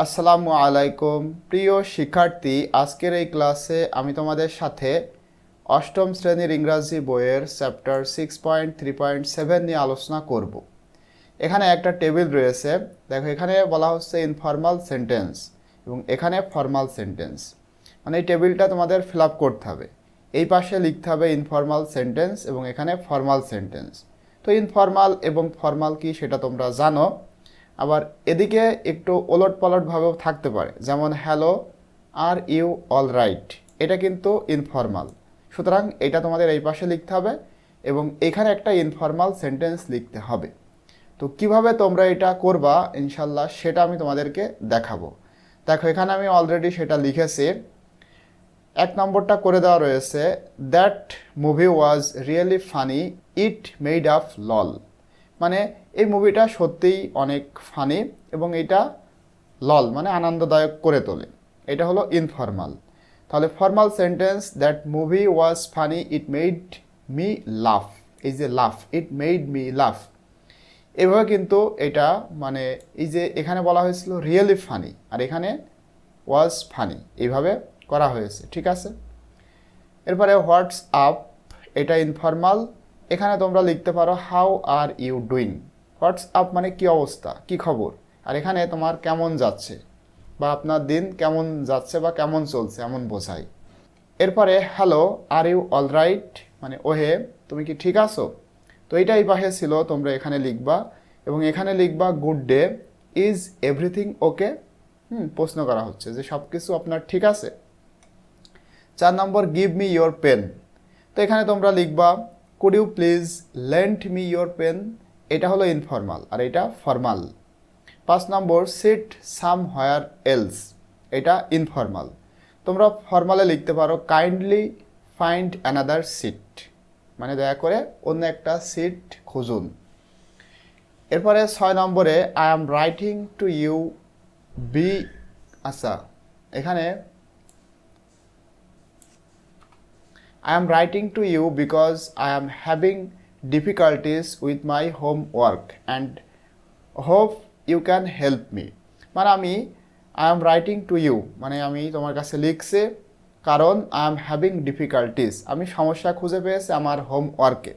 আসসালামু আলাইকুম প্রিয় শিক্ষার্থী, আজকের এই ক্লাসে আমি তোমাদের সাথে অষ্টম শ্রেণীর ইংরাজি বইয়ের চ্যাপ্টার 6.3.7 নিয়ে আলোচনা করব। এখানে একটা টেবিল রয়েছে, দেখো এখানে বলা হচ্ছে ইনফর্মাল সেন্টেন্স এবং এখানে ফর্মাল সেন্টেন্স। মানে এই টেবিলটা তোমাদের ফিল আপ করতে হবে। এই পাশে লিখতে হবে ইনফর্মাল সেন্টেন্স এবং এখানে ফর্মাল সেন্টেন্স। তো ইনফর্মাল এবং ফর্মাল কি সেটা তোমরা জানো। আবার এদিকে একটু ওলট পালটভাবেও থাকতে পারে, যেমন hello, are you all right, এটা কিন্তু ইনফর্মাল। সুতরাং এটা তোমাদের এই পাশে লিখতে হবে এবং এখানে একটা ইনফর্মাল সেন্টেন্স লিখতে হবে। তো কিভাবে তোমরা এটা করবা ইনশাল্লাহ সেটা আমি তোমাদেরকে দেখাবো। দেখো এখানে আমি অলরেডি সেটা লিখেছি। এক নম্বরটা করে দেওয়া রয়েছে, that movie was really funny, it made up লল। মানে এই মুভিটা সত্যিই অনেক ফানি এবং এটা লল মানে আনন্দদায়ক করে তোলে। এটা হলো ইনফর্মাল। তাহলে formal sentence, that movie was funny, it made me লাফ। এই যে লাফ, ইট মেড মি লাফ, এভাবে কিন্তু এটা মানে এই যে এখানে বলা হয়েছিল রিয়েলি ফানি আর এখানে ওয়াজ ফানি, এইভাবে করা হয়েছে, ঠিক আছে। এরপরে হোয়াটস আপ, এটা ইনফর্মাল। এখানে তোমরা লিখতে পারো how are you doing. What's up মানে কি অবস্থা, কি খবর, আর এখানে তোমার কেমন যাচ্ছে বা আপনার দিন কেমন যাচ্ছে বা কেমন চলছে এমন বোঝায়। এরপরে hello, are you all right মানে ওহে, তুমি কি ঠিক আছো। তো এইটাই পাশে ছিল, তোমরা এখানে লিখবা এবং এখানে লিখবা good day, is everything okay. প্রশ্ন করা হচ্ছে যে সব কিছু আপনার ঠিক আছে। 4 নম্বর, গিভ মি ইয়োর পেন। তো এখানে তোমরা লিখবা could you please lend me your pen. এটা হলো ইনফর্মাল আর এটা ফর্মাল। 5 নম্বর, সিট সাম হোয়ার এলস। এটা ইনফর্মাল। তোমরা ফর্মালে লিখতে পারো কাইন্ডলি ফাইন্ড অ্যানাদার সিট, মানে দয়া করে অন্য একটা সিট খুঁজুন। এরপরে 6 নম্বরে I am writing to you বি, আচ্ছা এখানে I am writing to you because I am having difficulties with my homework and hope you can help me. মানে আমি I am writing to you মানে আমি তোমার কাছে লিখছি কারণ I am having difficulties, আমি সমস্যা খুঁজে পেয়েছি আমার হোমওয়ার্কে।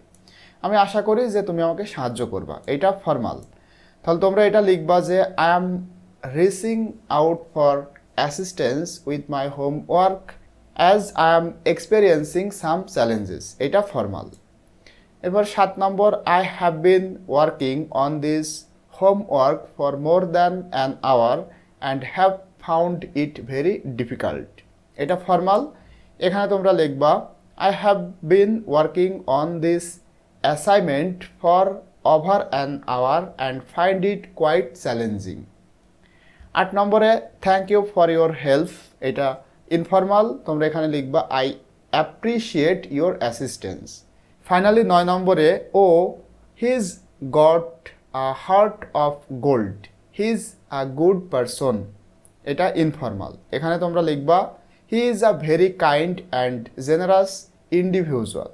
আমি আশা করি যে তুমি আমাকে সাহায্য করবা, এটা ফর্মাল। তাহলে তোমরা এটা লিখবা যে I am reaching out for assistance with my homework as I am experiencing some challenges, এটা ফর্মাল। এবার 7 নম্বর, I have been working on this homework for more than an hour and have found it very difficult, এটা formal. এখানে তোমরা লিখবা I have been working on this assignment for over an hour and find it quite challenging। 8 নম্বরে thank you for your help, এটা informal. তোমরা এখানে লিখবা I appreciate your assistance. Finally 9 নম্বরে ও he's got a heart of gold, he is a good person, এটা informal. এখানে তোমরা লিখবা he is a very kind and generous individual.